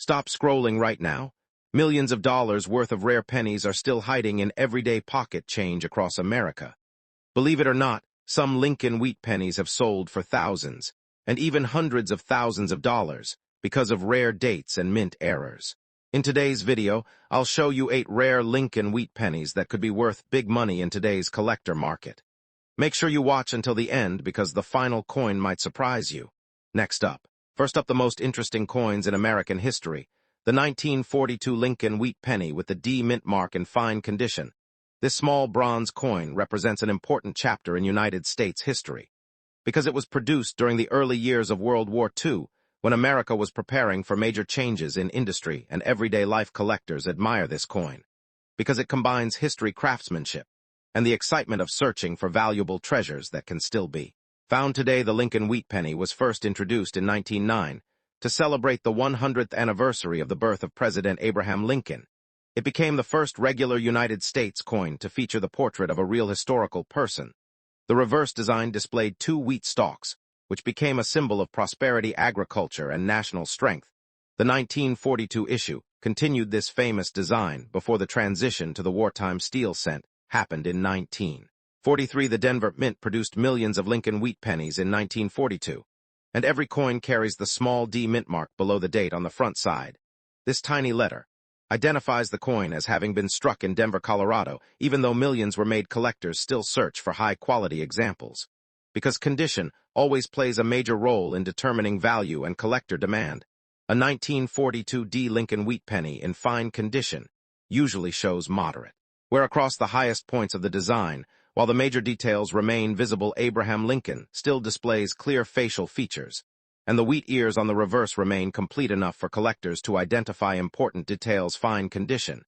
Stop scrolling right now. Millions of dollars worth of rare pennies are still hiding in everyday pocket change across America. Believe it or not, some Lincoln Wheat Pennies have sold for thousands, and even hundreds of thousands of dollars, because of rare dates and mint errors. In today's video, I'll show you 8 rare Lincoln Wheat Pennies that could be worth big money in today's collector market. Make sure you watch until the end because the final coin might surprise you. First up, the most interesting coins in American history, the 1942 Lincoln Wheat Penny with the D mint mark in fine condition. This small bronze coin represents an important chapter in United States history, because it was produced during the early years of World War II, when America was preparing for major changes in industry, and everyday life collectors admire this coin, because it combines history craftsmanship and the excitement of searching for valuable treasures that can still be found today. The Lincoln Wheat Penny was first introduced in 1909 to celebrate the 100th anniversary of the birth of President Abraham Lincoln. It became the first regular United States coin to feature the portrait of a real historical person. The reverse design displayed 2 wheat stalks, which became a symbol of prosperity, agriculture, and national strength. The 1942 issue continued this famous design before the transition to the wartime steel cent happened in 1943. The Denver Mint produced millions of Lincoln Wheat Pennies in 1942, and every coin carries the small D mint mark below the date on the front side. This tiny letter identifies the coin as having been struck in Denver, Colorado, even though millions were made. Collectors still search for high-quality examples, because condition always plays a major role in determining value and collector demand. A 1942 D Lincoln Wheat Penny in fine condition usually shows moderate wear across the highest points of the design, while the major details remain visible. Abraham Lincoln still displays clear facial features, and the wheat ears on the reverse remain complete enough for collectors to identify important details. Fine condition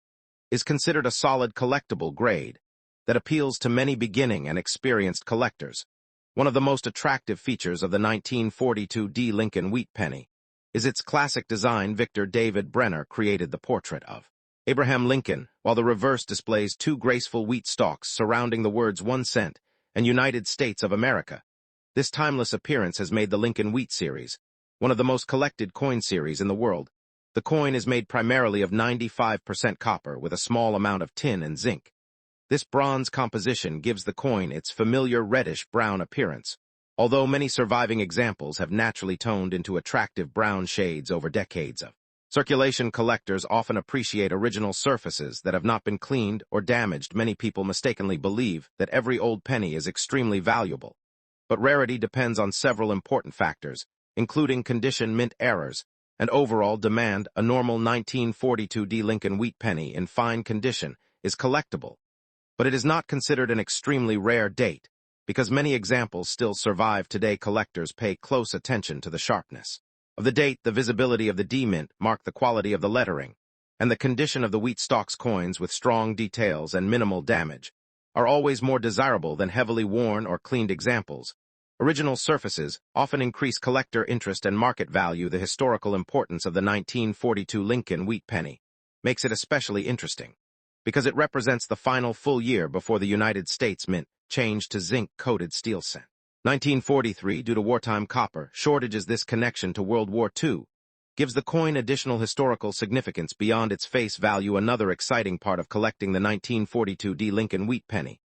is considered a solid collectible grade that appeals to many beginning and experienced collectors. One of the most attractive features of the 1942 D Lincoln Wheat Penny is its classic design. Victor David Brenner created the portrait of Abraham Lincoln, while the reverse displays 2 graceful wheat stalks surrounding the words 1 cent and United States of America. This timeless appearance has made the Lincoln Wheat series one of the most collected coin series in the world. The coin is made primarily of 95% copper with a small amount of tin and zinc. This bronze composition gives the coin its familiar reddish-brown appearance, although many surviving examples have naturally toned into attractive brown shades over decades of circulation. Collectors often appreciate original surfaces that have not been cleaned or damaged. Many people mistakenly believe that every old penny is extremely valuable, but rarity depends on several important factors, including condition, mint errors, and overall demand. A normal 1942 D Lincoln Wheat Penny in fine condition is collectible, but it is not considered an extremely rare date, because many examples still survive today. Collectors pay close attention to the sharpness of the date, the visibility of the D mint mark, the quality of the lettering, and the condition of the wheat stalks. Coins with strong details and minimal damage are always more desirable than heavily worn or cleaned examples. Original surfaces often increase collector interest and market value. The historical importance of the 1942 Lincoln Wheat Penny makes it especially interesting, because it represents the final full year before the United States Mint changed to zinc-coated steel cent. 1943, due to wartime copper shortages. This connection to World War II gives the coin additional historical significance beyond its face value. Another exciting part of collecting the 1942 D Lincoln Wheat Penny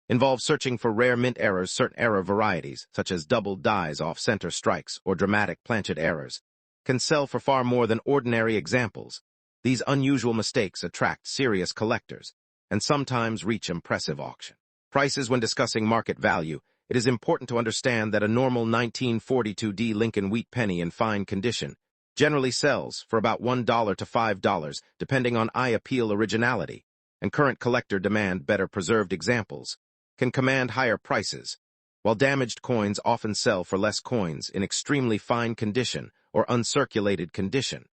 involves searching for rare mint errors. Certain error varieties, such as double dies, off-center strikes, or dramatic planchet errors, can sell for far more than ordinary examples. These unusual mistakes attract serious collectors and sometimes reach impressive auction prices. When discussing market value, it is important to understand that a normal 1942 D Lincoln Wheat Penny in fine condition generally sells for about $1 to $5, depending on eye appeal, originality, and current collector demand. Better preserved examples can command higher prices, while damaged coins often sell for less. Coins in extremely fine condition or uncirculated condition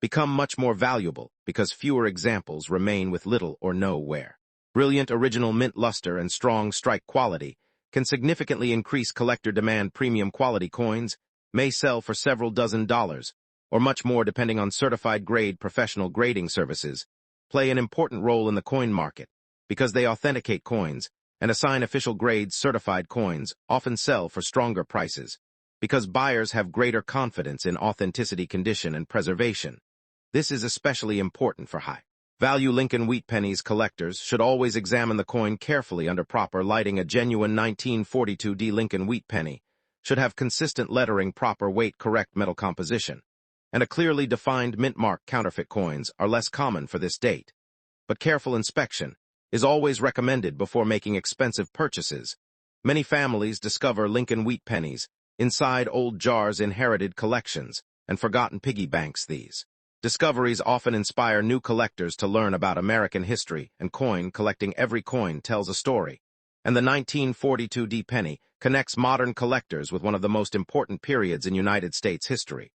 become much more valuable because fewer examples remain with little or no wear. Brilliant original mint luster and strong strike quality can significantly increase collector demand. Premium quality coins may sell for several dozen dollars, or much more depending on certified grade. Professional grading services play an important role in the coin market because they authenticate coins and assign official grades. Certified coins often sell for stronger prices because buyers have greater confidence in authenticity, condition, and preservation. This is especially important for high-value Lincoln Wheat Pennies collectors should always examine the coin carefully under proper lighting. A genuine 1942 Lincoln Wheat Penny should have consistent lettering, proper weight, correct metal composition, and a clearly defined mint mark. Counterfeit coins are less common for this date, but careful inspection is always recommended before making expensive purchases. Many families discover Lincoln Wheat Pennies inside old jars, inherited collections, and forgotten piggy banks. These discoveries often inspire new collectors to learn about American history and coin collecting. Every coin tells a story, and the 1942 penny connects modern collectors with one of the most important periods in United States history.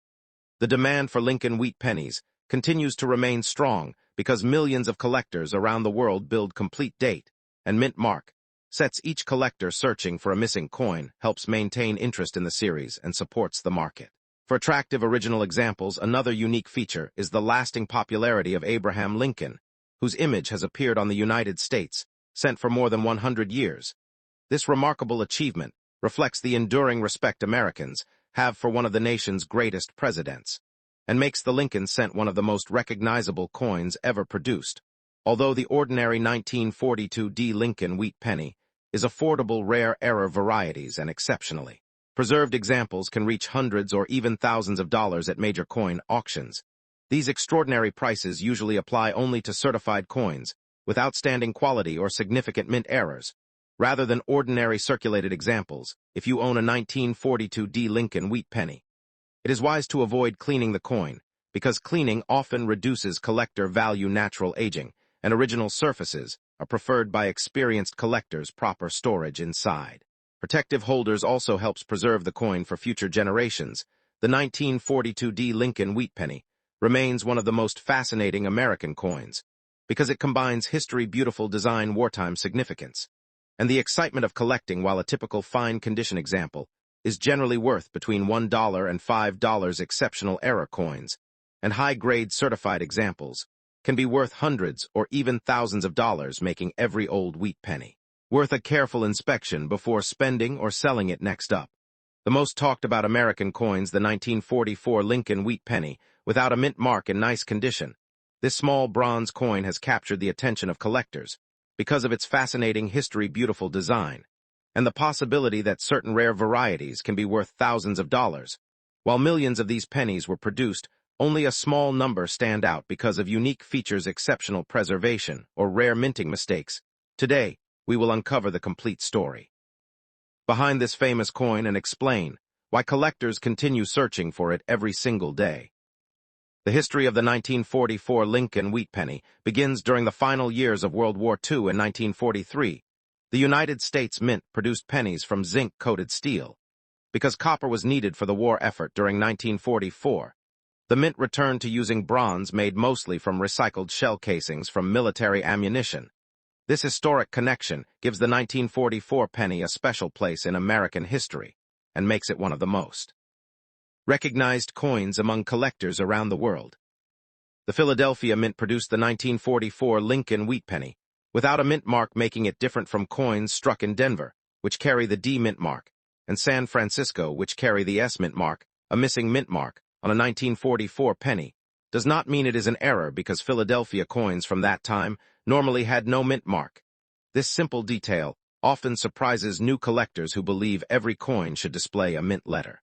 The demand for Lincoln Wheat Pennies continues to remain strong because millions of collectors around the world build complete date and mint mark sets. Each collector searching for a missing coin helps maintain interest in the series and supports the market. For attractive original examples, another unique feature is the lasting popularity of Abraham Lincoln, whose image has appeared on the United States Cent for more than 100 years. This remarkable achievement reflects the enduring respect Americans have for one of the nation's greatest presidents, and makes the Lincoln Cent one of the most recognizable coins ever produced. Although the ordinary 1942 Lincoln Wheat Penny is affordable, rare error varieties and exceptionally preserved examples can reach hundreds or even thousands of dollars at major coin auctions. These extraordinary prices usually apply only to certified coins with outstanding quality or significant mint errors, rather than ordinary circulated examples. If you own a 1942 Lincoln Wheat Penny, it is wise to avoid cleaning the coin, because cleaning often reduces collector value. Natural aging and original surfaces are preferred by experienced collectors. Proper storage inside protective holders also helps preserve the coin for future generations. The 1942 Lincoln Wheat Penny remains one of the most fascinating American coins because it combines history, beautiful design, wartime significance, and the excitement of collecting. While a typical fine condition example is generally worth between $1 and $5, exceptional error coins and high-grade certified examples can be worth hundreds or even thousands of dollars, making every old wheat penny worth a careful inspection before spending or selling it. Next up, the most talked about American coins, the 1944 Lincoln Wheat Penny, without a mint mark in nice condition. This small bronze coin has captured the attention of collectors because of its fascinating history, beautiful design, and the possibility that certain rare varieties can be worth thousands of dollars. While millions of these pennies were produced, only a small number stand out because of unique features, exceptional preservation, or rare minting mistakes. Today, we will uncover the complete story behind this famous coin and explain why collectors continue searching for it every single day. The history of the 1944 Lincoln Wheat Penny begins during the final years of World War II. In 1943, the United States Mint produced pennies from zinc-coated steel. Because copper was needed for the war effort during 1944, the Mint returned to using bronze made mostly from recycled shell casings from military ammunition. This historic connection gives the 1944 penny a special place in American history and makes it one of the most recognized coins among collectors around the world. The Philadelphia Mint produced the 1944 Lincoln Wheat Penny without a mint mark, making it different from coins struck in Denver, which carry the D mint mark, and San Francisco, which carry the S mint mark. A missing mint mark on a 1944 penny does not mean it is an error, because Philadelphia coins from that time normally had no mint mark. This simple detail often surprises new collectors who believe every coin should display a mint letter.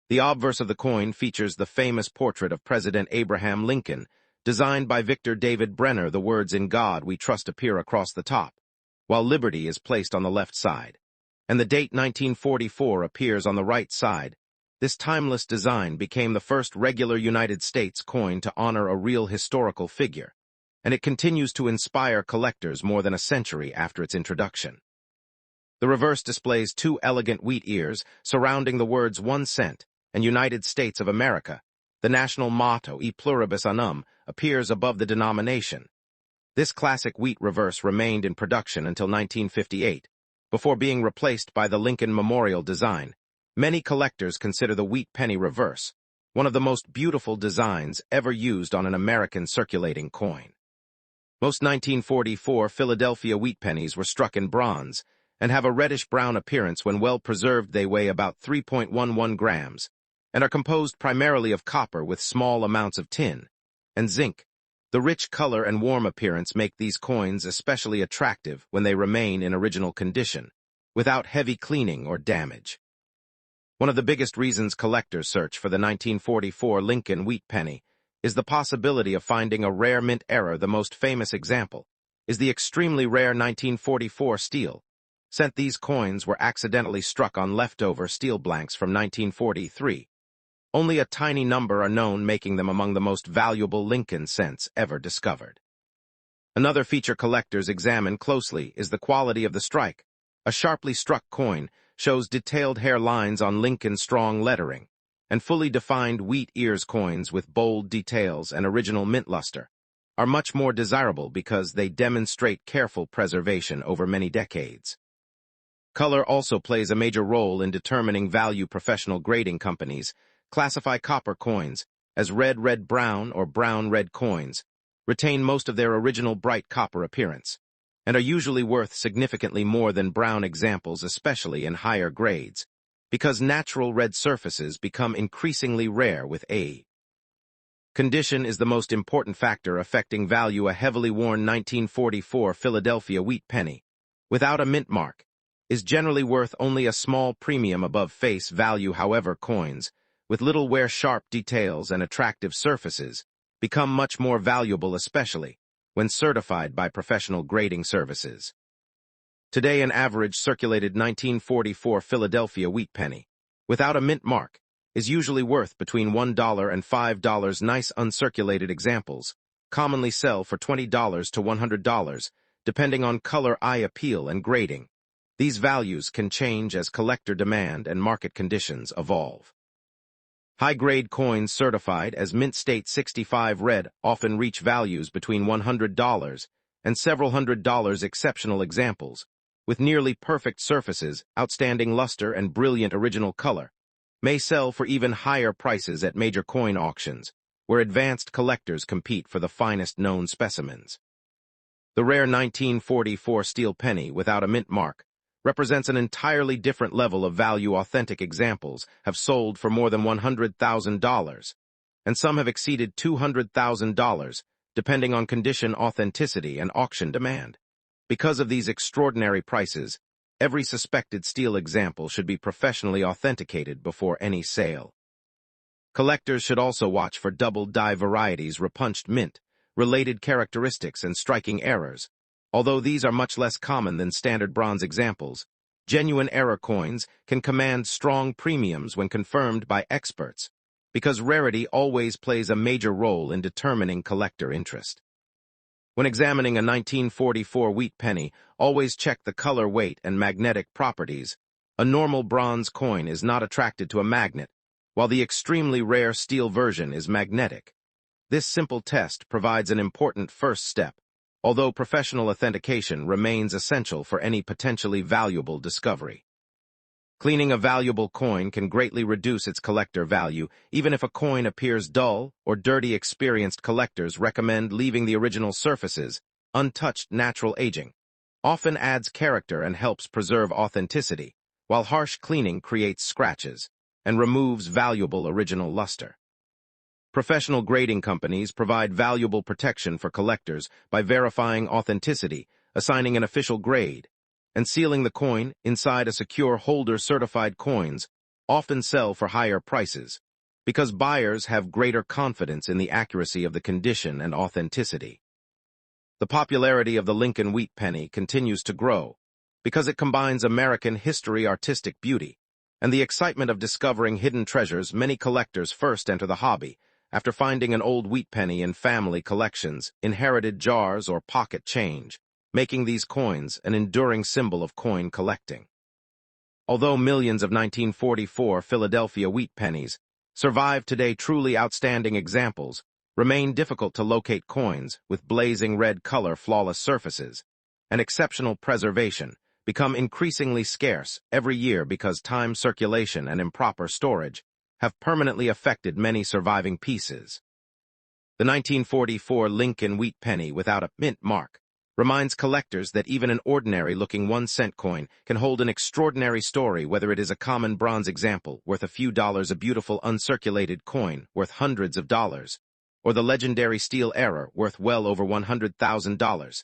The obverse of the coin features the famous portrait of President Abraham Lincoln, designed by Victor David Brenner. The words "In God We Trust" appear across the top, while liberty is placed on the left side, and the date 1944 appears on the right side. This timeless design became the first regular United States coin to honor a real historical figure, and it continues to inspire collectors more than a century after its introduction. The reverse displays two elegant wheat ears surrounding the words 1 cent and United States of America. The national motto, E pluribus unum, appears above the denomination. This classic wheat reverse remained in production until 1958, before being replaced by the Lincoln Memorial design. Many collectors consider the wheat penny reverse one of the most beautiful designs ever used on an American circulating coin. Most 1944 Philadelphia wheat pennies were struck in bronze and have a reddish-brown appearance. When well preserved, they weigh about 3.11 grams and are composed primarily of copper with small amounts of tin. and zinc. The rich color and warm appearance make these coins especially attractive when they remain in original condition, without heavy cleaning or damage. One of the biggest reasons collectors search for the 1944 Lincoln Wheat Penny is the possibility of finding a rare mint error. The most famous example is the extremely rare 1944 steel. These coins were accidentally struck on leftover steel blanks from 1943. Only a tiny number are known, making them among the most valuable Lincoln cents ever discovered. Another feature collectors examine closely is the quality of the strike. A sharply struck coin shows detailed hair lines on Lincoln strong lettering, and fully defined wheat ears coins with bold details and original mint luster are much more desirable because they demonstrate careful preservation over many decades. Color also plays a major role in determining value. Professional grading companies classify copper coins as red-red-brown or brown-red coins, retain most of their original bright copper appearance, and are usually worth significantly more than brown examples, especially in higher grades, because natural red surfaces become increasingly rare with age. Condition is the most important factor affecting value. A heavily worn 1944 Philadelphia wheat penny, without a mint mark, is generally worth only a small premium above face value. However, coins with little wear, sharp details, and attractive surfaces become much more valuable, especially when certified by professional grading services. Today, an average circulated 1944 Philadelphia wheat penny, without a mint mark, is usually worth between $1 and $5. Nice uncirculated examples commonly sell for $20 to $100, depending on color, eye appeal, and grading. These values can change as collector demand and market conditions evolve. High-grade coins certified as Mint State 65 red often reach values between $100 and several $100. Exceptional examples, with nearly perfect surfaces, outstanding luster, and brilliant original color, may sell for even higher prices at major coin auctions, where advanced collectors compete for the finest known specimens. The rare 1944 steel penny without a mint mark represents an entirely different level of value. Authentic examples have sold for more than $100,000, and some have exceeded $200,000, depending on condition, authenticity, and auction demand. Because of these extraordinary prices, every suspected steel example should be professionally authenticated before any sale. Collectors should also watch for double-die varieties, repunched mint, related characteristics, and striking errors. Although these are much less common than standard bronze examples, genuine error coins can command strong premiums when confirmed by experts, because rarity always plays a major role in determining collector interest. When examining a 1944 wheat penny, always check the color, weight, and magnetic properties. A normal bronze coin is not attracted to a magnet, while the extremely rare steel version is magnetic. This simple test provides an important first step, although professional authentication remains essential for any potentially valuable discovery. Cleaning a valuable coin can greatly reduce its collector value, even if a coin appears dull or dirty. Experienced collectors recommend leaving the original surfaces untouched. Natural aging often adds character and helps preserve authenticity, while harsh cleaning creates scratches and removes valuable original luster. Professional grading companies provide valuable protection for collectors by verifying authenticity, assigning an official grade, and sealing the coin inside a secure holder. Certified coins often sell for higher prices because buyers have greater confidence in the accuracy of the condition and authenticity. The popularity of the Lincoln Wheat Penny continues to grow because it combines American history, artistic beauty, and the excitement of discovering hidden treasures. Many collectors first enter the hobby after finding an old wheat penny in family collections, inherited jars, or pocket change, making these coins an enduring symbol of coin collecting. Although millions of 1944 Philadelphia wheat pennies survive today, truly outstanding examples remain difficult to locate. Coins with blazing red color, flawless surfaces, and exceptional preservation become increasingly scarce every year because time, circulation, and improper storage have permanently affected many surviving pieces. The 1944 Lincoln Wheat Penny without a mint mark reminds collectors that even an ordinary-looking 1-cent coin can hold an extraordinary story. Whether it is a common bronze example worth a few dollars, a beautiful uncirculated coin worth hundreds of dollars, or the legendary steel era worth well over $100,000.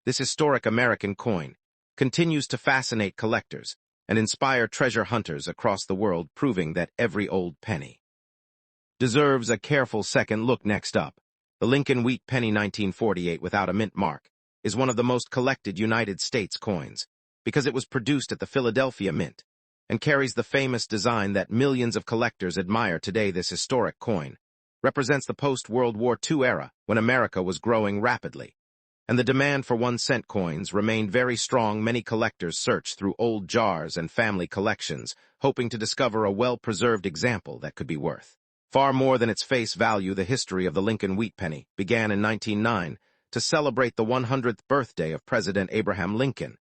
This historic American coin continues to fascinate collectors and inspire treasure hunters across the world, proving that every old penny deserves a careful second look. Next up, the Lincoln Wheat Penny 1948 without a mint mark is one of the most collected United States coins because it was produced at the Philadelphia Mint and carries the famous design that millions of collectors admire today. This historic coin represents the post-World War II era when America was growing rapidly, and the demand for 1-cent coins remained very strong. Many collectors search through old jars and family collections, hoping to discover a well-preserved example that could be worth far more than its face value. The history of the Lincoln Wheat Penny began in 1909 to celebrate the 100th birthday of President Abraham Lincoln.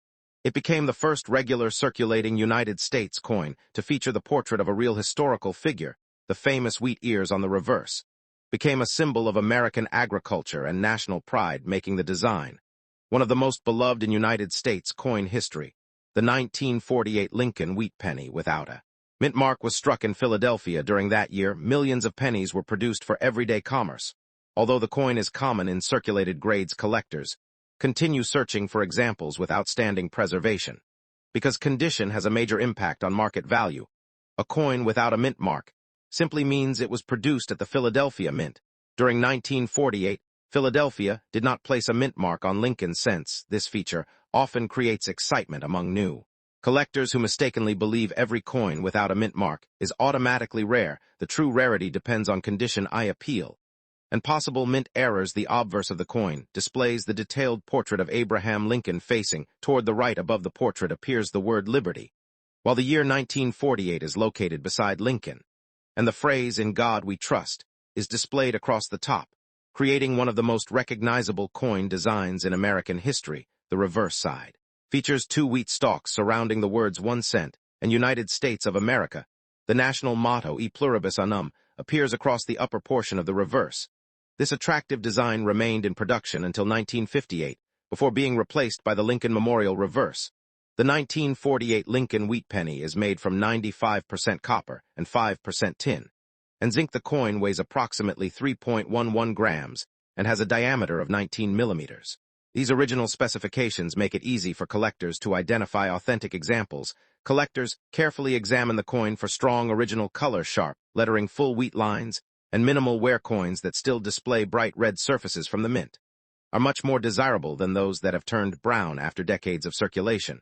It became the first regular circulating United States coin to feature the portrait of a real historical figure. The famous wheat ears on the reverse became a symbol of American agriculture and national pride, making the design one of the most beloved in United States coin history. The 1948 Lincoln Wheat Penny without a mint mark was struck in Philadelphia. During that year, millions of pennies were produced for everyday commerce. Although the coin is common in circulated grades, collectors continue searching for examples with outstanding preservation, because condition has a major impact on market value. A coin without a mint mark simply means it was produced at the Philadelphia Mint. During 1948, Philadelphia did not place a mint mark on Lincoln cents. This feature often creates excitement among new collectors who mistakenly believe every coin without a mint mark is automatically rare. The true rarity depends on condition, eye appeal, and possible mint errors. The obverse of the coin displays the detailed portrait of Abraham Lincoln. Facing toward the right above the portrait appears the word liberty, while the year 1948 is located beside Lincoln, and the phrase "In God We Trust" is displayed across the top, creating one of the most recognizable coin designs in American history. The reverse side features 2 wheat stalks surrounding the words 1 cent and United States of America. The national motto, E pluribus unum, appears across the upper portion of the reverse. This attractive design remained in production until 1958, before being replaced by the Lincoln Memorial reverse. The 1948 Lincoln Wheat Penny is made from 95% copper and 5% tin, and zinc. The coin weighs approximately 3.11 grams and has a diameter of 19 millimeters. These original specifications make it easy for collectors to identify authentic examples. Collectors carefully examine the coin for strong original color, sharp lettering, full wheat lines, and minimal wear. Coins that still display bright red surfaces from the mint are much more desirable than those that have turned brown after decades of circulation.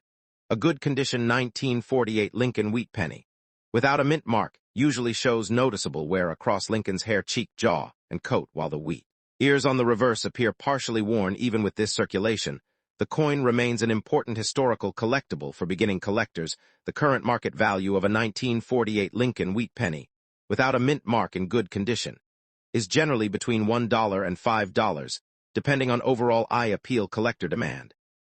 A good condition 1948 Lincoln Wheat Penny without a mint mark usually shows noticeable wear across Lincoln's hair, cheek, jaw, and coat, while the wheat ears on the reverse appear partially worn. Even with this circulation, the coin remains an important historical collectible for beginning collectors. The current market value of a 1948 Lincoln Wheat Penny without a mint mark in good condition is generally between $1 and $5, depending on overall eye appeal, collector demand,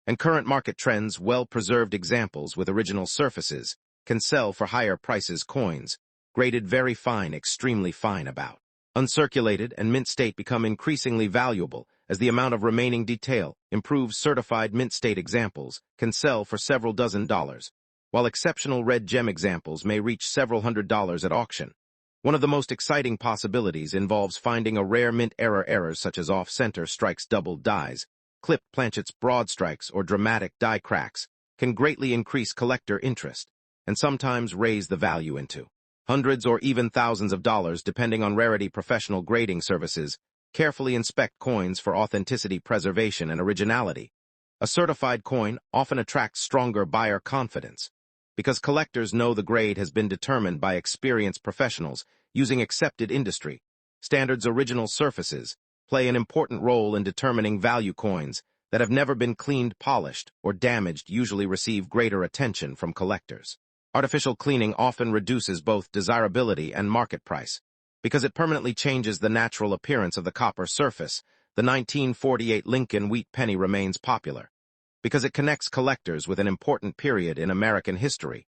and current market trends. Well-preserved examples with original surfaces can sell for higher prices. Coins graded very fine, extremely fine, about uncirculated, and mint state become increasingly valuable as the amount of remaining detail improves. Certified mint state examples can sell for several dozen dollars, while exceptional red gem examples may reach several $100s at auction. One of the most exciting possibilities involves finding a rare mint errors such as off-center strikes, doubled dies, clipped planchets, broad strikes, or dramatic die cracks can greatly increase collector interest and sometimes raise the value into hundreds or even thousands of dollars, depending on rarity. Professional grading services carefully inspect coins for authenticity, preservation, and originality. A certified coin often attracts stronger buyer confidence because collectors know the grade has been determined by experienced professionals using accepted industry standards. Original surfaces play an important role in determining value. Coins that have never been cleaned, polished, or damaged usually receive greater attention from collectors. Artificial cleaning often reduces both desirability and market price because it permanently changes the natural appearance of the copper surface. The 1948 Lincoln Wheat Penny remains popular because it connects collectors with an important period in American history.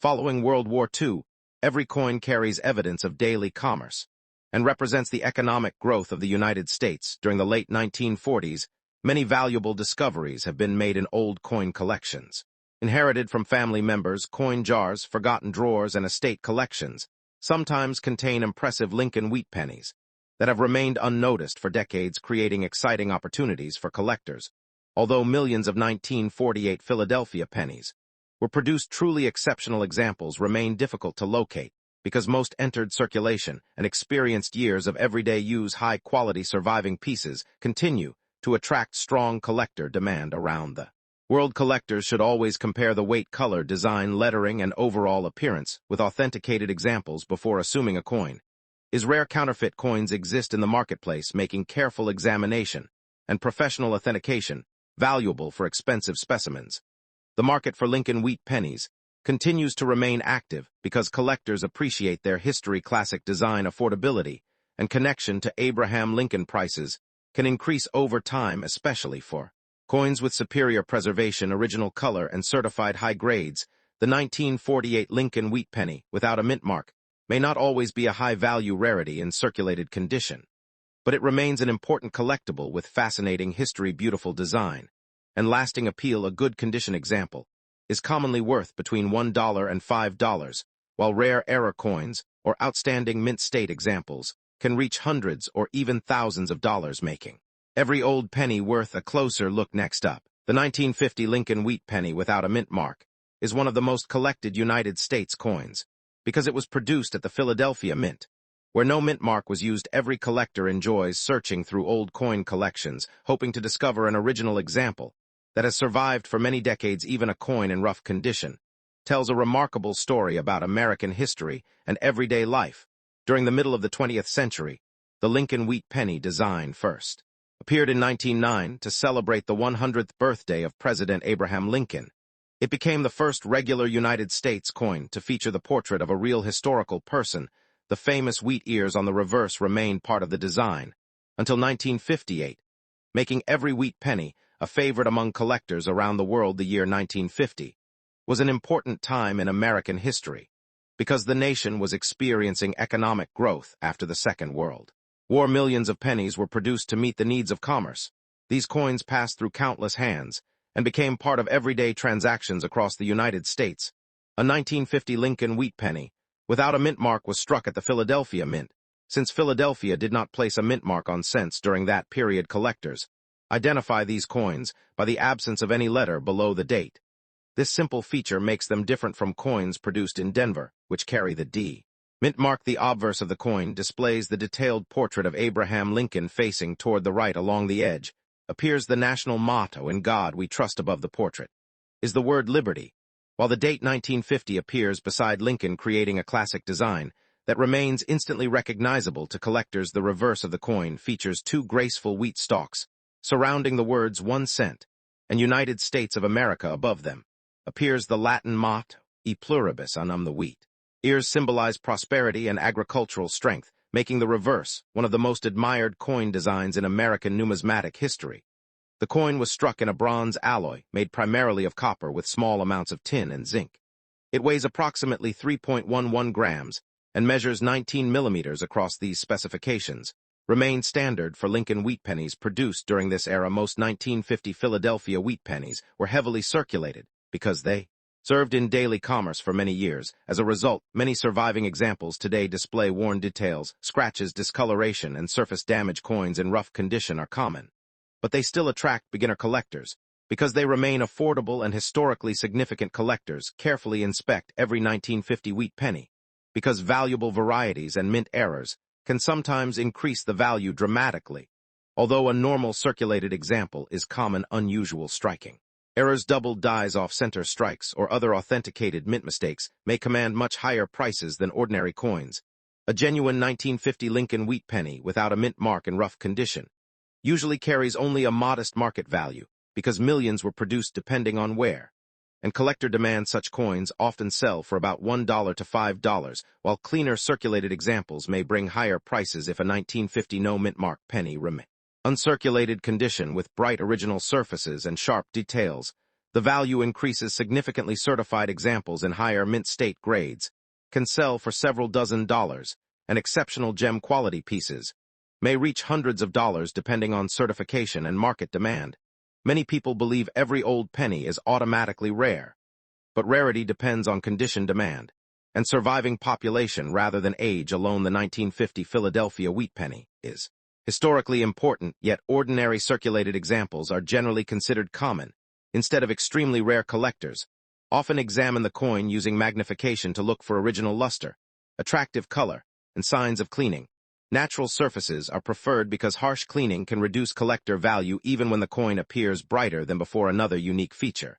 Following World War II, every coin carries evidence of daily commerce and represents the economic growth of the United States. During the late 1940s, many valuable discoveries have been made in old coin collections. Inherited from family members, coin jars, forgotten drawers, and estate collections sometimes contain impressive Lincoln Wheat Pennies. that have remained unnoticed for decades, creating exciting opportunities for collectors. Although millions of 1948 Philadelphia pennies were produced, truly exceptional examples remain difficult to locate because most entered circulation and experienced years of everyday use. High-quality surviving pieces continue to attract strong collector demand around the world. Collectors should always compare the weight, color, design, lettering, and overall appearance with authenticated examples before assuming a coin is rare. Counterfeit coins exist in the marketplace, making careful examination and professional authentication valuable for expensive specimens. The market for Lincoln Wheat pennies continues to remain active because collectors appreciate their history. Classic design, affordability, and connection to Abraham Lincoln. Prices can increase over time, especially for coins with superior preservation, original color, and certified high grades. The 1948 Lincoln Wheat penny without a mint mark may not always be a high-value rarity in circulated condition, but it remains an important collectible with fascinating history, beautiful design, and lasting appeal. A good condition example is commonly worth between $1 and $5, while rare error coins or outstanding mint state examples can reach hundreds or even thousands of dollars, making every old penny worth a closer look. Next up, the 1950 Lincoln Wheat penny without a mint mark is one of the most collected United States coins because it was produced at the Philadelphia Mint, where no mint mark was used. Every collector enjoys searching through old coin collections, hoping to discover an original example that has survived for many decades. Even a coin in rough condition tells a remarkable story about American history and everyday life. During the middle of the 20th century, the Lincoln Wheat penny design first appeared in 1909 to celebrate the 100th birthday of President Abraham Lincoln. It became the first regular United States coin to feature the portrait of a real historical person. The famous wheat ears on the reverse remained part of the design until 1958, making every wheat penny a favorite among collectors around the world. The year 1950 was an important time in American history because the nation was experiencing economic growth after the Second World War. Millions of pennies were produced to meet the needs of commerce. These coins passed through countless hands and became part of everyday transactions across the United States. A 1950 Lincoln Wheat penny without a mint mark was struck at the Philadelphia Mint. Since Philadelphia did not place a mint mark on cents during that period, collectors identify these coins by the absence of any letter below the date. This simple feature makes them different from coins produced in Denver, which carry the D. Mint mark. The obverse of the coin displays the detailed portrait of Abraham Lincoln facing toward the right. Along the edge appears the national motto, "In God We Trust." Above the portrait is the word liberty, while the date 1950 appears beside Lincoln, creating a classic design that remains instantly recognizable to collectors. The reverse of the coin features two graceful wheat stalks surrounding the words 1 cent and United States of America. Above them appears the Latin motto, E pluribus unum. The wheat ears symbolize prosperity and agricultural strength, making the reverse one of the most admired coin designs in American numismatic history. The coin was struck in a bronze alloy made primarily of copper with small amounts of tin and zinc. It weighs approximately 3.11 grams and measures 19 millimeters across. These specifications remain standard for Lincoln Wheat pennies produced during this era. Most 1950 Philadelphia Wheat pennies were heavily circulated because they served in daily commerce for many years. As a result, many surviving examples today display worn details, scratches, discoloration, and surface damage. Coins in rough condition are common, but they still attract beginner collectors because they remain affordable and historically significant. Collectors carefully inspect every 1950 wheat penny because valuable varieties and mint errors can sometimes increase the value dramatically. Although a normal circulated example is common, unusual striking errors, doubled dies, off-center strikes, or other authenticated mint mistakes may command much higher prices than ordinary coins. A genuine 1950 Lincoln Wheat penny without a mint mark in rough condition usually carries only a modest market value because millions were produced depending on where, and collector demand. Such coins often sell for about $1 to $5, while cleaner circulated examples may bring higher prices. If a 1950 no mint mark penny remains uncirculated condition with bright original surfaces and sharp details, the value increases significantly. Certified examples in higher mint state grades can sell for several dozen dollars, and exceptional gem quality pieces may reach hundreds of dollars depending on certification and market demand. Many people believe every old penny is automatically rare, but rarity depends on condition, demand, and surviving population rather than age alone. The 1950 Philadelphia wheat penny is historically important, yet ordinary circulated examples are generally considered common. Instead of extremely rare collectors, often examine the coin using magnification to look for original luster, attractive color, and signs of cleaning. Natural surfaces are preferred because harsh cleaning can reduce collector value even when the coin appears brighter than before. Another unique feature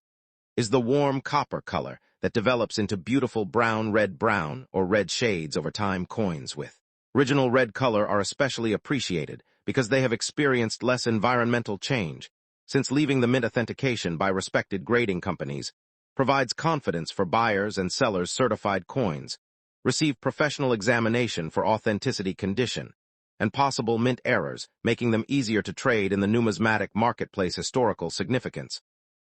is the warm copper color that develops into beautiful brown or red shades over time. Coins with original red color are especially appreciated because they have experienced less environmental change, since leaving the mint authentication by respected grading companies provides confidence for buyers and sellers. Certified coins receive professional examination for authenticity, condition, and possible mint errors, making them easier to trade in the numismatic marketplace. Historical significance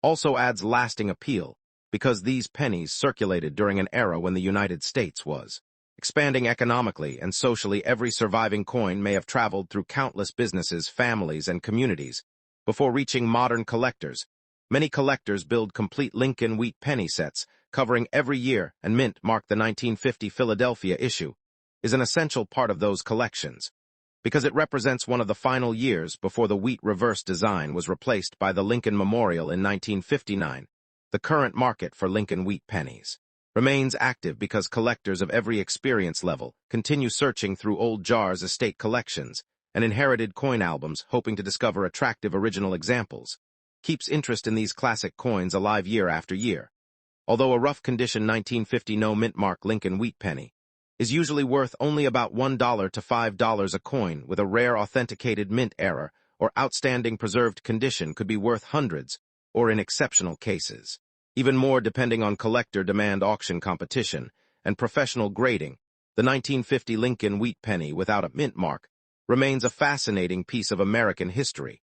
also adds lasting appeal because these pennies circulated during an era when the United States was expanding economically and socially. Every surviving coin may have traveled through countless businesses, families, and communities before reaching modern collectors. Many collectors build complete Lincoln Wheat penny sets covering every year, and mint mark the 1950 Philadelphia issue is an essential part of those collections because it represents one of the final years before the wheat reverse design was replaced by the Lincoln Memorial in 1959. The current market for Lincoln Wheat pennies remains active because collectors of every experience level continue searching through old jars, estate collections, and inherited coin albums, hoping to discover attractive original examples. Keeps interest in these classic coins alive year after year. Although a rough condition 1950 no mint mark Lincoln Wheat penny is usually worth only about $1 to $5 a coin, with a rare authenticated mint error or outstanding preserved condition could be worth hundreds, or in exceptional cases, even more depending on collector demand, auction competition, and professional grading. The 1950 Lincoln Wheat penny without a mint mark remains a fascinating piece of American history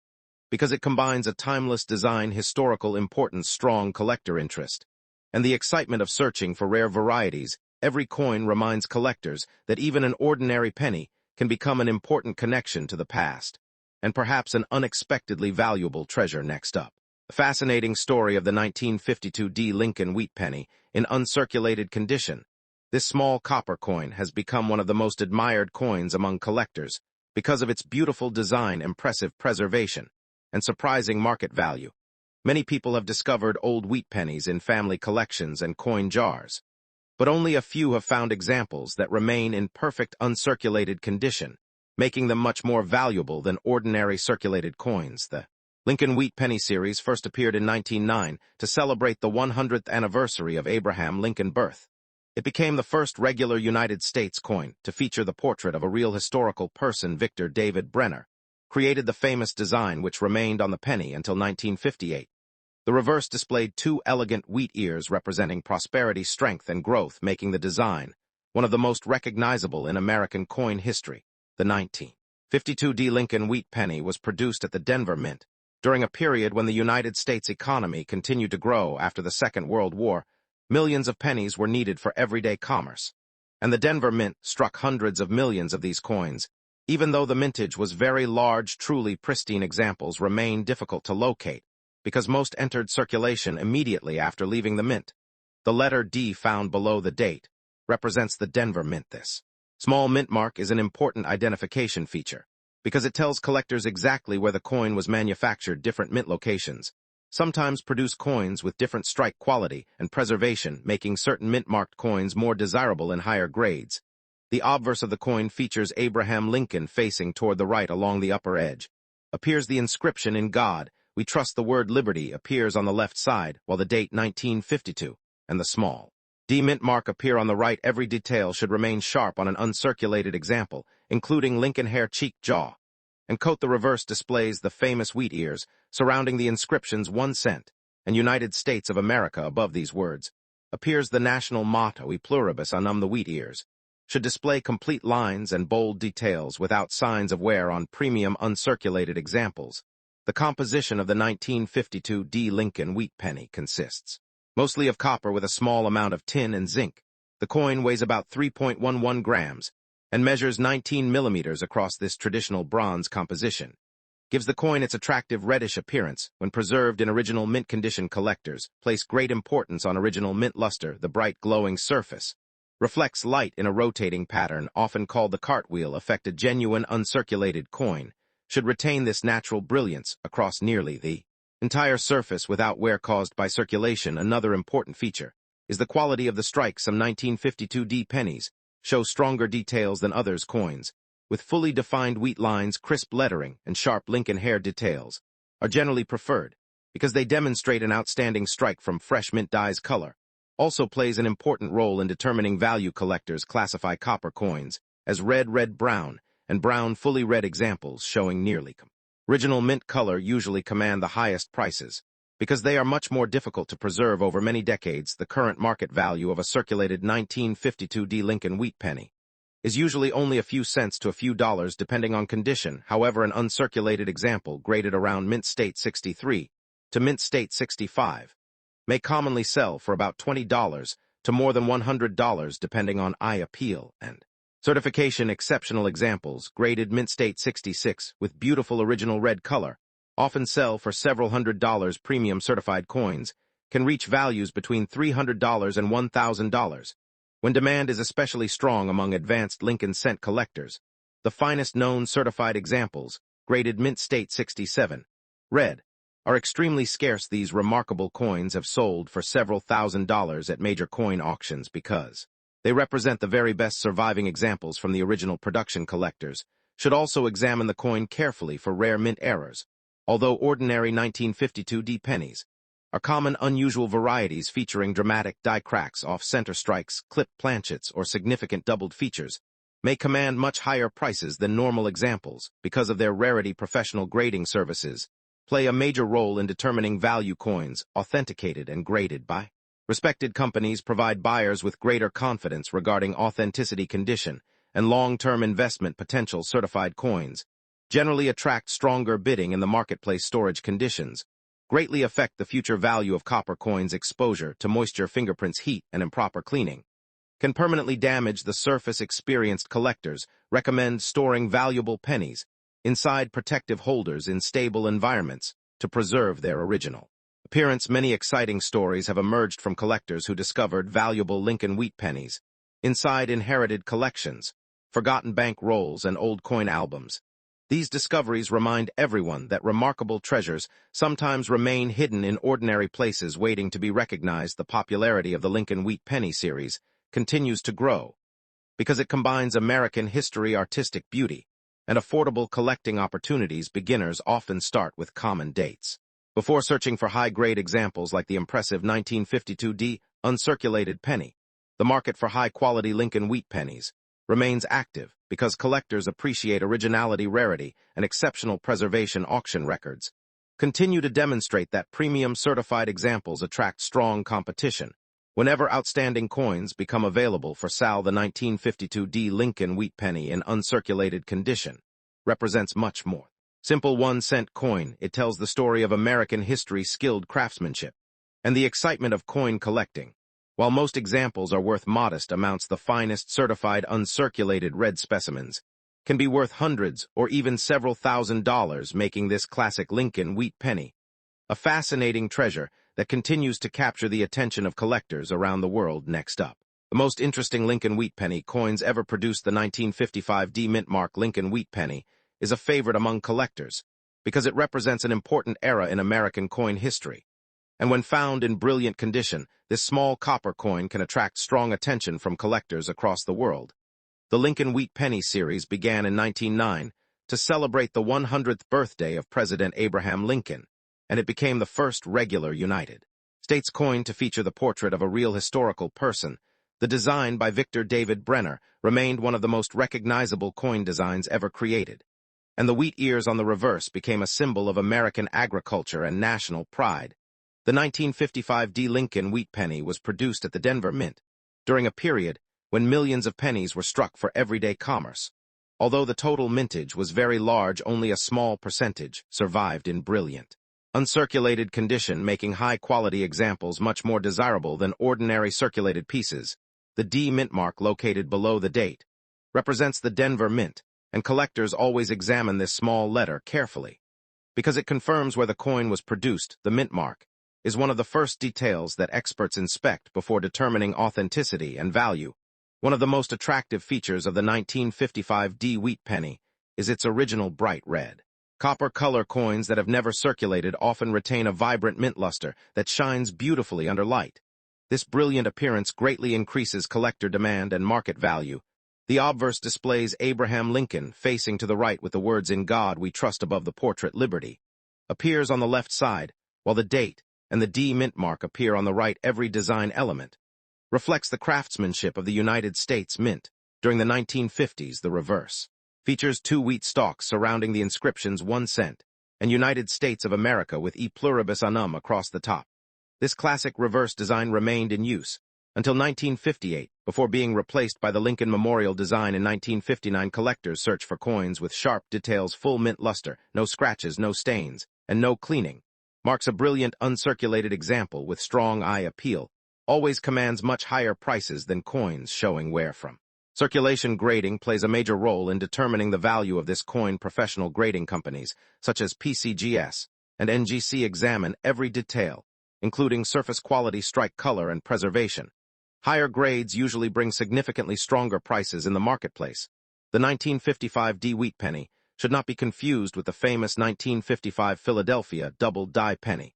because it combines a timeless design, historical importance, strong collector interest, and the excitement of searching for rare varieties. Every coin reminds collectors that even an ordinary penny can become an important connection to the past, and perhaps an unexpectedly valuable treasure. Next up, the fascinating story of the 1952 Lincoln Wheat penny in uncirculated condition. This small copper coin has become one of the most admired coins among collectors because of its beautiful design, impressive preservation, and surprising market value. Many people have discovered old wheat pennies in family collections and coin jars, but only a few have found examples that remain in perfect uncirculated condition, making them much more valuable than ordinary circulated coins. The Lincoln Wheat Penny series first appeared in 1909 to celebrate the 100th anniversary of Abraham Lincoln's birth. It became the first regular United States coin to feature the portrait of a real historical person. Victor David Brenner created the famous design, which remained on the penny until 1958. The reverse displayed two elegant wheat ears representing prosperity, strength, and growth, making the design one of the most recognizable in American coin history. The 1952 Lincoln Wheat penny was produced at the Denver Mint during a period when the United States economy continued to grow after the Second World War. Millions of pennies were needed for everyday commerce, and the Denver Mint struck hundreds of millions of these coins. Even though the mintage was very large, truly pristine examples remain difficult to locate because most entered circulation immediately after leaving the mint. The letter D found below the date represents the Denver Mint. This small mint mark is an important identification feature because it tells collectors exactly where the coin was manufactured. Different mint locations sometimes produce coins with different strike quality and preservation, making certain mint-marked coins more desirable in higher grades. The obverse of the coin features Abraham Lincoln facing toward the right. Along the upper edge appears the inscription, "In God We Trust." The word liberty appears on the left side, while the date 1952 and the small D mint mark appear on the right. Every detail should remain sharp on an uncirculated example, including Lincoln hair, cheek, jaw, and coat. The reverse displays the famous wheat ears surrounding the inscriptions 1 cent and United States of America. Above these words appears the national motto, E pluribus unum. The wheat ears should display complete lines and bold details without signs of wear on premium uncirculated examples. The composition of the 1952 Lincoln Wheat penny consists mostly of copper with a small amount of tin and zinc. The coin weighs about 3.11 grams and measures 19 millimeters across. This traditional bronze composition gives the coin its attractive reddish appearance when preserved in original mint condition. Collectors place great importance on original mint luster, the bright glowing surface, reflects light in a rotating pattern, often called the cartwheel effect. A genuine uncirculated coin should retain this natural brilliance across nearly the entire surface without wear caused by circulation. Another important feature is the quality of the strike. Some 1952D pennies show stronger details than others. Coins with fully defined wheat lines, crisp lettering, and sharp Lincoln hair details are generally preferred because they demonstrate an outstanding strike from fresh mint dye's color. Also plays an important role in determining value. Collectors classify copper coins as red, brown, and brown fully red. Examples showing nearly original mint color usually command the highest prices because they are much more difficult to preserve over many decades. The current market value of a circulated 1952D Lincoln Wheat penny is usually only a few cents to a few dollars depending on condition. However, an uncirculated example graded around mint state 63 to mint state 65 may commonly sell for about $20 to more than $100 depending on eye appeal and certification. Exceptional examples graded mint state 66 with beautiful original red color often sell for several $100s. Premium certified coins can reach values between $300 and $1,000 when demand is especially strong among advanced Lincoln cent collectors. The finest known certified examples, graded mint state 67 red, are extremely scarce. These remarkable coins have sold for several $1,000s at major coin auctions because they represent the very best surviving examples from the original production. Collectors should also examine the coin carefully for rare mint errors. Although ordinary 1952D pennies are common, unusual varieties featuring dramatic die cracks, off-center strikes, clipped planchets, or significant doubled features may command much higher prices than normal examples because of their rarity. Professional grading services play a major role in determining value. Coins authenticated and graded by respected companies provide buyers with greater confidence regarding authenticity, condition, and long-term investment potential. Certified coins generally attract stronger bidding in the marketplace. Storage conditions greatly affect the future value of copper coins. Exposure to moisture, fingerprints, heat, and improper cleaning can permanently damage the surface. Experienced collectors recommend storing valuable pennies inside protective holders in stable environments to preserve their original appearance. Many exciting stories have emerged from collectors who discovered valuable Lincoln Wheat pennies inside inherited collections, forgotten bank rolls, and old coin albums. These discoveries remind everyone that remarkable treasures sometimes remain hidden in ordinary places waiting to be recognized. The popularity of the Lincoln Wheat Penny series continues to grow because it combines American history, artistic beauty, and affordable collecting opportunities. Beginners often start with common dates before searching for high-grade examples like the impressive 1952D uncirculated penny. The market for high-quality Lincoln Wheat pennies remains active because collectors appreciate originality, rarity, and exceptional preservation. Auction records continue to demonstrate that premium certified examples attract strong competition. Whenever outstanding coins become available for sale, the 1952D Lincoln Wheat penny in uncirculated condition represents much more. Simple 1-cent coin, it tells the story of American history, skilled craftsmanship, and the excitement of coin collecting. While most examples are worth modest amounts, the finest certified uncirculated red specimens can be worth hundreds or even several $1,000s, making this classic Lincoln Wheat penny a fascinating treasure that continues to capture the attention of collectors around the world. Next up, the most interesting Lincoln Wheat penny coins ever produced. The 1955D mint mark Lincoln Wheat penny is a favorite among collectors because it represents an important era in American coin history. And when found in brilliant condition, this small copper coin can attract strong attention from collectors across the world. The Lincoln Wheat Penny series began in 1909 to celebrate the 100th birthday of President Abraham Lincoln, and it became the first regular United States coin to feature the portrait of a real historical person. The design by Victor David Brenner remained one of the most recognizable coin designs ever created, and the wheat ears on the reverse became a symbol of American agriculture and national pride. The 1955D Lincoln Wheat penny was produced at the Denver Mint during a period when millions of pennies were struck for everyday commerce. Although the total mintage was very large, only a small percentage survived in brilliant uncirculated condition, making high-quality examples much more desirable than ordinary circulated pieces. The D mint mark located below the date represents the Denver Mint, and collectors always examine this small letter carefully because it confirms where the coin was produced. The mint mark is one of the first details that experts inspect before determining authenticity and value. One of the most attractive features of the 1955 wheat penny is its original bright red. Copper color coins that have never circulated often retain a vibrant mint luster that shines beautifully under light. This brilliant appearance greatly increases collector demand and market value. The obverse displays Abraham Lincoln facing to the right with the words "In God We Trust" above the portrait Liberty. Appears on the left side, while the date and the D mint mark appear on the right. Every design element reflects the craftsmanship of the United States Mint. During the 1950s, the reverse features two wheat stalks surrounding the inscriptions 1 cent and United States of America with E pluribus unum across the top. This classic reverse design remained in use until 1958, before being replaced by the Lincoln Memorial design in 1959. Collectors search for coins with sharp details, full mint luster, no scratches, no stains, and no cleaning. Marks a brilliant uncirculated example with strong eye appeal. Always commands much higher prices than coins showing wear from. Circulation grading plays a major role in determining the value of this coin. Professional grading companies, such as PCGS and NGC, examine every detail, including surface quality, strike color, and preservation. Higher grades usually bring significantly stronger prices in the marketplace. The 1955 wheat penny should not be confused with the famous 1955 Philadelphia double die penny.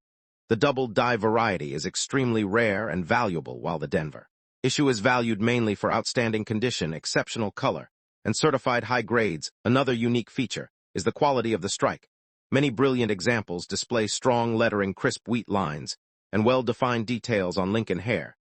The double die variety is extremely rare and valuable, while the Denver issue is valued mainly for outstanding condition, exceptional color, and certified high grades. Another unique feature is the quality of the strike. Many brilliant examples display strong lettering, crisp wheat lines, and well-defined details on Lincoln hair.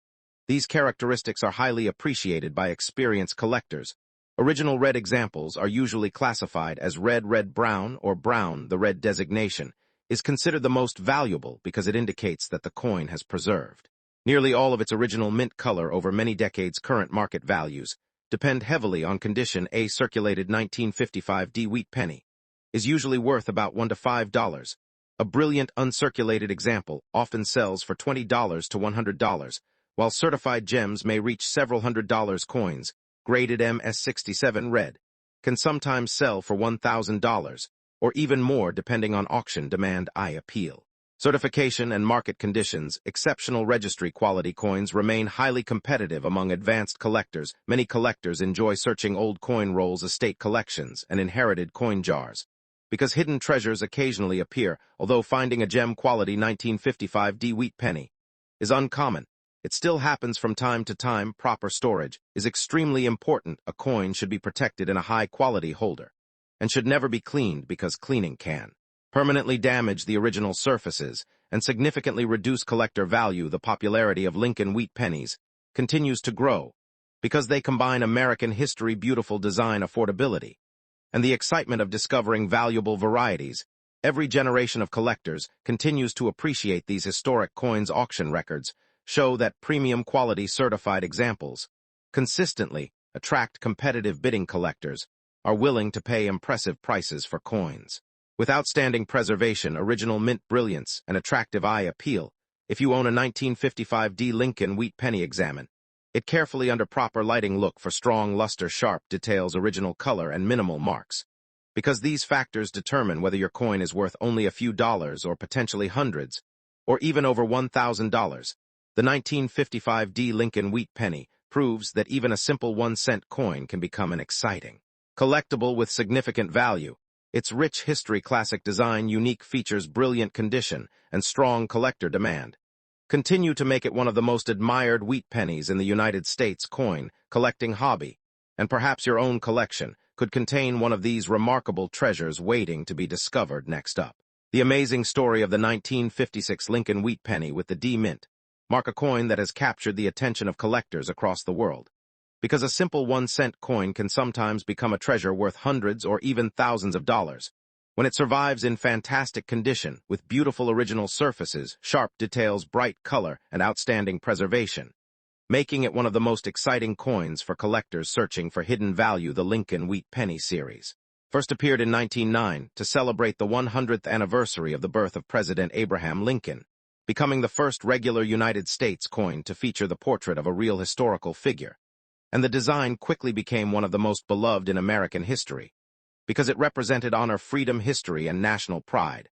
These characteristics are highly appreciated by experienced collectors. Original red examples are usually classified as red, brown, or brown. The red designation is considered the most valuable because it indicates that the coin has preserved nearly all of its original mint color over many decades. Current market values depend heavily on condition. A circulated 1955 wheat penny is usually worth about $1 to $5. A brilliant uncirculated example often sells for $20 to $100, while certified gems may reach several $100. Coins graded MS67 red can sometimes sell for $1,000 or even more depending on auction demand. Eye appeal, certification, and market conditions. Exceptional registry quality coins remain highly competitive among advanced collectors. Many collectors enjoy searching old coin rolls, estate collections, and inherited coin jars, because hidden treasures occasionally appear. Although finding a gem quality 1955 wheat penny is uncommon, it still happens from time to time. Proper storage is extremely important. A coin should be protected in a high-quality holder and should never be cleaned, because cleaning can permanently damage the original surfaces and significantly reduce collector value. The popularity of Lincoln Wheat Pennies continues to grow because they combine American history, beautiful design, affordability, and the excitement of discovering valuable varieties. Every generation of collectors continues to appreciate these historic coins. Auction records show that premium quality certified examples consistently attract competitive bidding. Collectors are willing to pay impressive prices for coins with outstanding preservation, original mint brilliance, and attractive eye appeal. If you own a 1955 Lincoln Wheat Penny, examine it carefully under proper lighting. Look for strong luster, sharp details, original color, and minimal marks, because these factors determine whether your coin is worth only a few dollars or potentially hundreds or even over $1,000. The 1955 Lincoln Wheat Penny proves that even a simple 1 cent coin can become an exciting collectible with significant value. Its rich history, classic design, unique features, brilliant condition, and strong collector demand continue to make it one of the most admired wheat pennies in the United States. Coin collecting hobby, and perhaps your own collection, could contain one of these remarkable treasures waiting to be discovered. Next up, the amazing story of the 1956 Lincoln Wheat Penny with the D mint mark a coin that has captured the attention of collectors across the world, because a simple 1 cent coin can sometimes become a treasure worth hundreds or even thousands of dollars when it survives in fantastic condition with beautiful original surfaces, sharp details, bright color, and outstanding preservation, making it one of the most exciting coins for collectors searching for hidden value. The Lincoln Wheat Penny series first appeared in 1909 to celebrate the 100th anniversary of the birth of President Abraham Lincoln, becoming the first regular United States coin to feature the portrait of a real historical figure. And the design quickly became one of the most beloved in American history, because it represented honor, freedom, history, and national pride,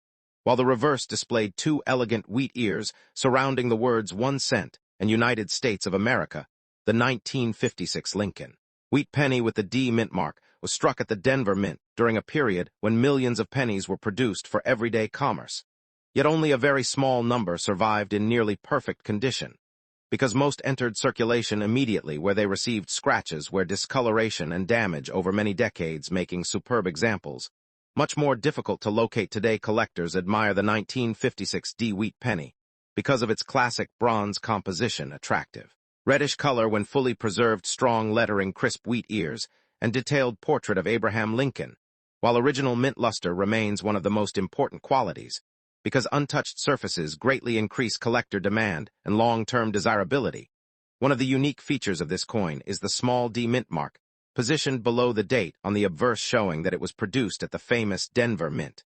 while the reverse displayed two elegant wheat ears surrounding the words 1 cent and United States of America. the 1956 Lincoln Wheat Penny with the D mint mark was struck at the Denver Mint during a period when millions of pennies were produced for everyday commerce. Yet only a very small number survived in nearly perfect condition, because most entered circulation immediately where they received scratches where discoloration and damage over many decades, making superb examples. Much more difficult to locate today, collectors admire the 1956 D Wheat Penny because of its classic bronze composition, attractive reddish color when fully preserved, strong lettering, crisp wheat ears, and detailed portrait of Abraham Lincoln, while original mint luster remains one of the most important qualities, because untouched surfaces greatly increase collector demand and long-term desirability. One of the unique features of this coin is the small D mint mark, positioned below the date on the obverse, showing that it was produced at the famous Denver Mint.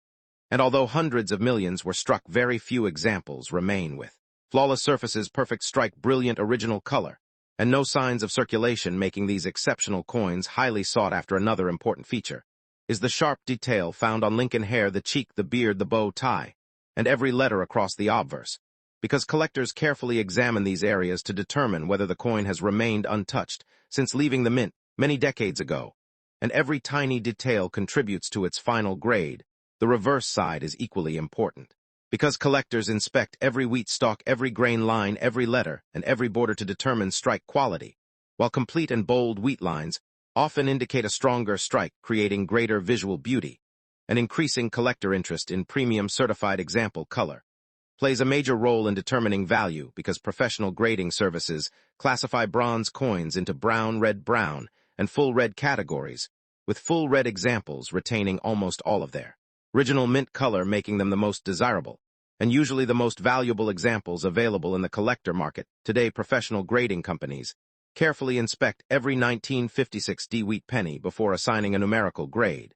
And although hundreds of millions were struck, very few examples remain with flawless surfaces, perfect strike, brilliant original color, and no signs of circulation, making these exceptional coins highly sought after. Another important feature is the sharp detail found on Lincoln hair, the cheek, the beard, the bow tie, and every letter across the obverse, because collectors carefully examine these areas to determine whether the coin has remained untouched since leaving the mint many decades ago, and every tiny detail contributes to its final grade. The reverse side is equally important, because collectors inspect every wheat stalk, every grain line, every letter, and every border to determine strike quality, while complete and bold wheat lines often indicate a stronger strike, creating greater visual beauty. And increasing collector interest in premium certified example color plays a major role in determining value, because professional grading services classify bronze coins into brown, red, and full red categories, with full red examples retaining almost all of their original mint color, making them the most desirable and usually the most valuable examples available in the collector market. Today, professional grading companies carefully inspect every 1956 D Wheat Penny before assigning a numerical grade,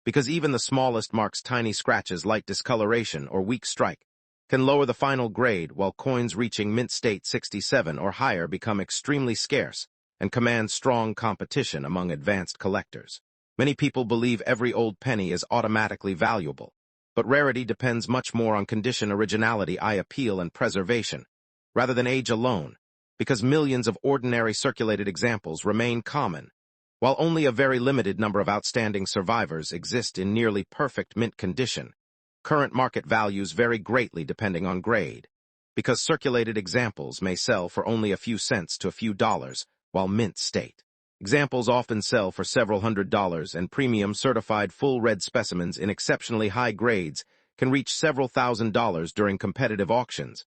because even the smallest marks, tiny scratches, light discoloration, or weak strike can lower the final grade, while coins reaching mint state 67 or higher become extremely scarce and command strong competition among advanced collectors. Many people believe every old penny is automatically valuable, but rarity depends much more on condition, originality, eye appeal, and preservation, rather than age alone, because millions of ordinary circulated examples remain common, while only a very limited number of outstanding survivors exist in nearly perfect mint condition. Current market values vary greatly depending on grade, because circulated examples may sell for only a few cents to a few dollars, while mint state examples often sell for several $100s, and premium certified full red specimens in exceptionally high grades can reach several $1,000s during competitive auctions.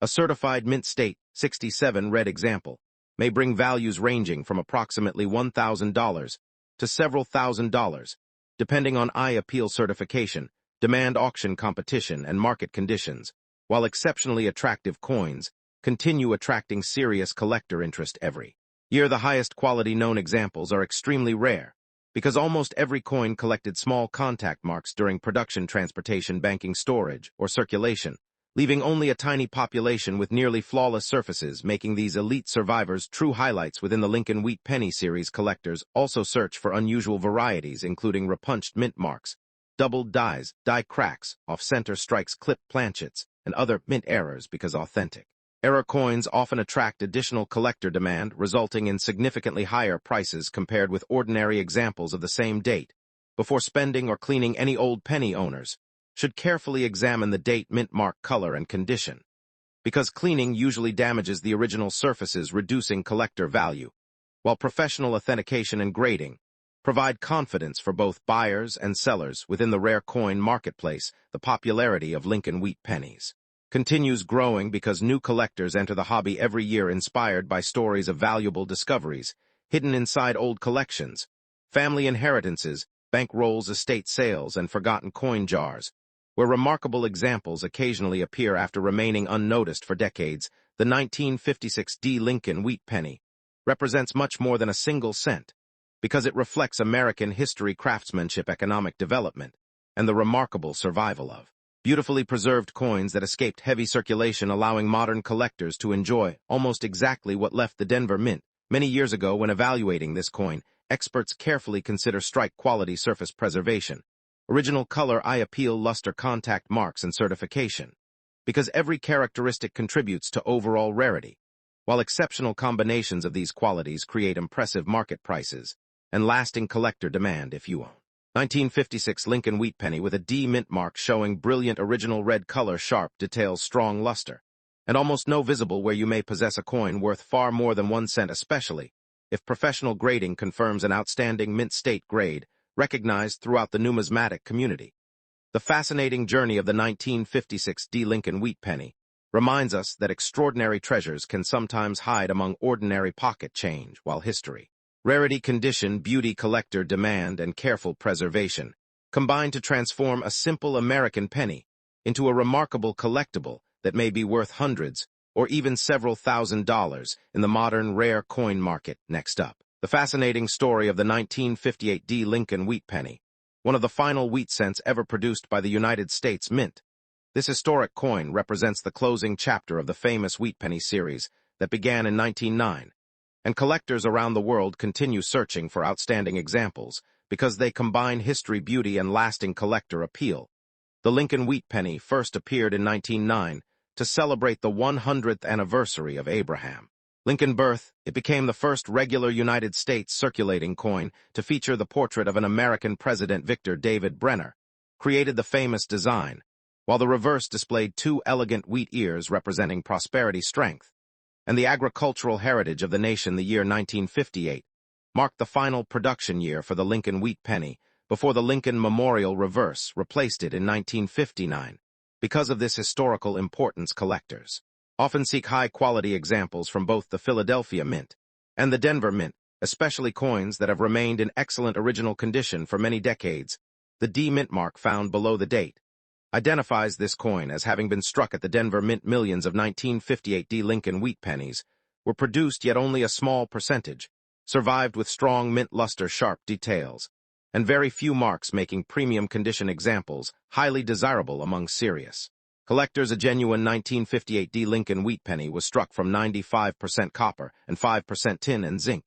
A certified mint state 67 red example may bring values ranging from approximately $1,000 to several $1,000s, depending on eye appeal certification, demand, auction competition, and market conditions, while exceptionally attractive coins continue attracting serious collector interest every year. The highest quality known examples are extremely rare, because almost every coin collected small contact marks during production, transportation, banking, storage, or circulation, leaving only a tiny population with nearly flawless surfaces, making these elite survivors true highlights within the Lincoln Wheat Penny series. Collectors also search for unusual varieties, including repunched mint marks, doubled dies, die cracks, off-center strikes, clipped planchets, and other mint errors, because authentic error coins often attract additional collector demand, resulting in significantly higher prices compared with ordinary examples of the same date. Before spending or cleaning, any old penny owners should carefully examine the date, mint mark, color, and condition, because cleaning usually damages the original surfaces, reducing collector value, while professional authentication and grading provide confidence for both buyers and sellers. Within the rare coin marketplace, the popularity of Lincoln Wheat Pennies continues growing because new collectors enter the hobby every year, inspired by stories of valuable discoveries hidden inside old collections, family inheritances, bank rolls, estate sales, and forgotten coin jars, where remarkable examples occasionally appear after remaining unnoticed for decades. The 1956 D Lincoln Wheat Penny represents much more than a single cent, because it reflects American history, craftsmanship, economic development, and the remarkable survival of beautifully preserved coins that escaped heavy circulation, allowing modern collectors to enjoy almost exactly what left the Denver Mint many years ago. When evaluating this coin, experts carefully consider strike quality, surface preservation, original color, eye appeal, luster, contact marks, and certification, because every characteristic contributes to overall rarity. while exceptional combinations of these qualities create impressive market prices and lasting collector demand if you own. 1956 Lincoln Wheat Penny with a D mint mark showing brilliant original red color, sharp details, strong luster, and almost no visible where you may possess a coin worth far more than 1 cent, especially if professional grading confirms an outstanding mint state grade recognized throughout the numismatic community. The fascinating journey of the 1956 D Lincoln Wheat Penny reminds us that extraordinary treasures can sometimes hide among ordinary pocket change, while history, rarity, condition, beauty, collector demand, and careful preservation combine to transform a simple American penny into a remarkable collectible that may be worth hundreds or even several $1,000s in the modern rare coin market. Next up, the fascinating story of the 1958 D Lincoln Wheat Penny, one of the final wheat cents ever produced by the United States Mint. This historic coin represents the closing chapter of the famous Wheat Penny series that began in 1909, and collectors around the world continue searching for outstanding examples because they combine history, beauty, and lasting collector appeal. The Lincoln Wheat Penny first appeared in 1909 to celebrate the 100th anniversary of Abraham Lincoln's birth. It became the first regular United States circulating coin to feature the portrait of an American president. Victor David Brenner created the famous design, while the reverse displayed 2 elegant wheat ears representing prosperity, strength, and the agricultural heritage of the nation. The year 1958 marked the final production year for the Lincoln Wheat Penny before the Lincoln Memorial reverse replaced it in 1959. Because of this historical importance, collectors often seek high-quality examples from both the Philadelphia Mint and the Denver Mint, especially coins that have remained in excellent original condition for many decades. The D Mint mark found below the date identifies this coin as having been struck at the Denver Mint. Millions of 1958 D Lincoln Wheat Pennies were produced, yet only a small percentage survived with strong mint luster, sharp details, and very few marks making premium condition examples highly desirable among serious collectors. A genuine 1958 D Lincoln Wheat Penny was struck from 95% copper and 5% tin and zinc.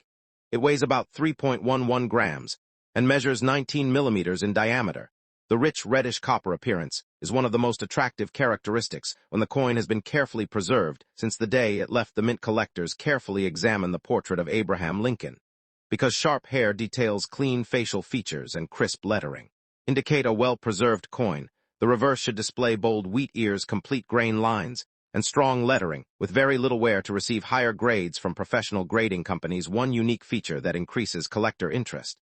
It weighs about 3.11 grams and measures 19 millimeters in diameter. The rich reddish copper appearance is one of the most attractive characteristics when the coin has been carefully preserved since the day it left the mint. Collectors carefully examine the portrait of Abraham Lincoln because sharp hair details, clean facial features, and crisp lettering indicate a well-preserved coin. The reverse should display bold wheat ears, complete grain lines, and strong lettering with very little wear to receive higher grades from professional grading companies. One unique feature that increases collector interest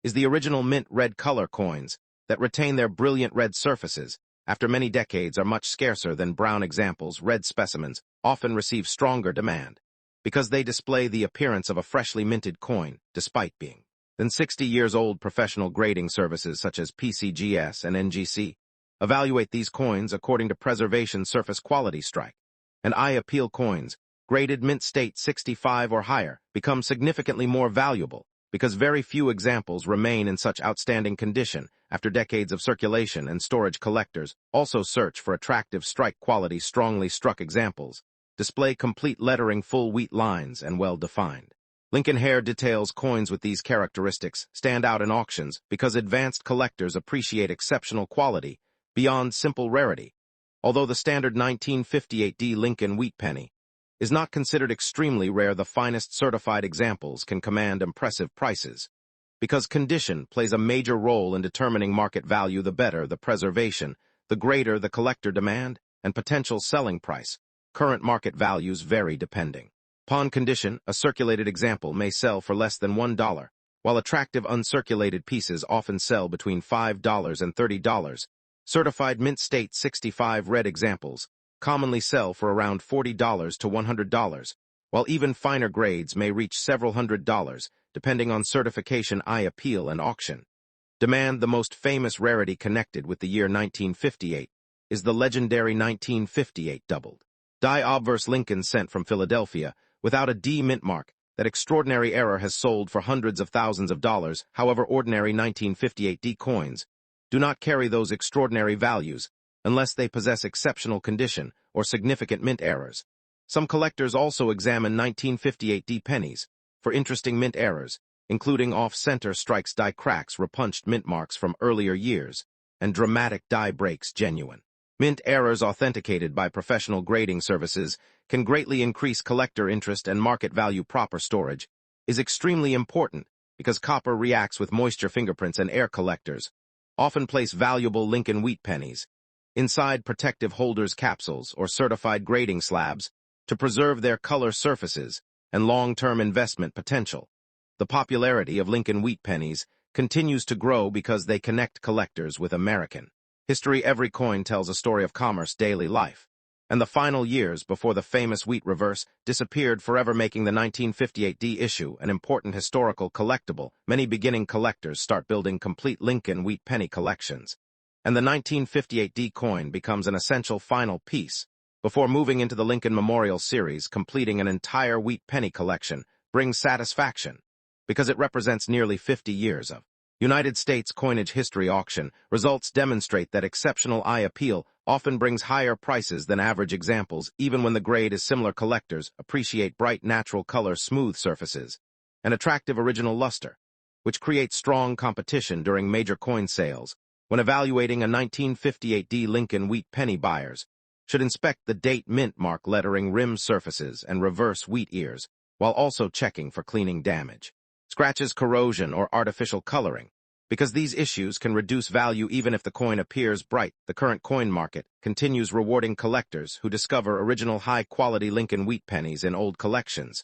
is the original mint red color coins that retain their brilliant red surfaces after many decades are much scarcer than brown examples. Red specimens often receive stronger demand because they display the appearance of a freshly minted coin despite being than 60 years old. Professional grading services such as PCGS and NGC evaluate these coins according to preservation, surface quality, strike, and eye appeal. Coins graded mint state 65 or higher become significantly more valuable because very few examples remain in such outstanding condition after decades of circulation and storage. Collectors also search for attractive strike quality. Strongly struck examples display complete lettering, full wheat lines, and well-defined Lincoln hair details. Coins with these characteristics stand out in auctions because advanced collectors appreciate exceptional quality beyond simple rarity. Although the standard 1958 D Lincoln Wheat Penny is not considered extremely rare, the finest certified examples can command impressive prices because condition plays a major role in determining market value. The better the preservation, the greater the collector demand and potential selling price. Current market values vary depending upon condition. A circulated example may sell for less than $1, while attractive uncirculated pieces often sell between $5 and $30. Certified mint state 65 red examples commonly sell for around $40 to $100, while even finer grades may reach several $100s, depending on certification, eye appeal, and auction demand. The most famous rarity connected with the year 1958 is the legendary 1958 doubled die obverse Lincoln cent from Philadelphia without a D mint mark. That extraordinary error has sold for hundreds of thousands of dollars. However, ordinary 1958 D coins do not carry those extraordinary values unless they possess exceptional condition or significant mint errors. Some collectors also examine 1958 D pennies for interesting mint errors, including off-center strikes, die cracks, repunched mint marks from earlier years, and dramatic die breaks. Genuine Mint errors authenticated by professional grading services can greatly increase collector interest, and market value. Proper storage is extremely important because copper reacts with moisture. Fingerprints and air collectors often place valuable Lincoln Wheat Pennies inside protective holders, capsules, or certified grading slabs to preserve their color, surfaces, and long-term investment potential. The popularity of Lincoln Wheat Pennies continues to grow because they connect collectors with American history. Every coin tells a story of commerce, daily life, and the final years before the famous wheat reverse disappeared forever, making the 1958 D issue an important historical collectible. Many beginning collectors start building complete Lincoln Wheat Penny collections, and the 1958 D coin becomes an essential final piece before moving into the Lincoln Memorial Series. Completing an entire wheat penny collection brings satisfaction because it represents nearly 50 years of United States coinage history. Auction results demonstrate that exceptional eye appeal often brings higher prices than average examples, even when the grade is similar. Collectors appreciate bright natural color, smooth surfaces, and attractive original luster, which creates strong competition during major coin sales. When evaluating a 1958 D Lincoln Wheat Penny, buyers should inspect the date, mint mark lettering, rim surfaces, and reverse wheat ears, while also checking for cleaning damage, scratches, corrosion, or artificial coloring, because these issues can reduce value even if the coin appears bright. The current coin market continues rewarding collectors who discover original high-quality Lincoln Wheat Pennies in old collections.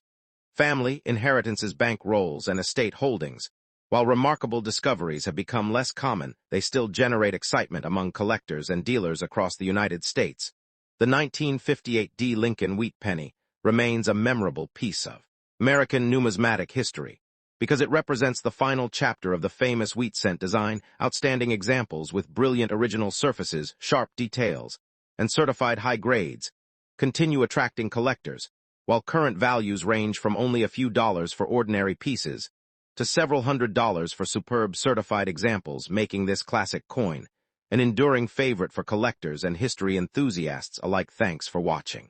Family, inheritances, bank rolls, and estate holdings. While remarkable discoveries have become less common, they still generate excitement among collectors and dealers across the United States. The 1958 D Lincoln Wheat Penny remains a memorable piece of American numismatic history because it represents the final chapter of the famous wheat cent design. Outstanding examples with brilliant original surfaces, sharp details, and certified high grades continue attracting collectors, while current values range from only a few dollars for ordinary pieces to several $100s for superb certified examples, making this classic coin an enduring favorite for collectors and history enthusiasts alike. Thanks for watching.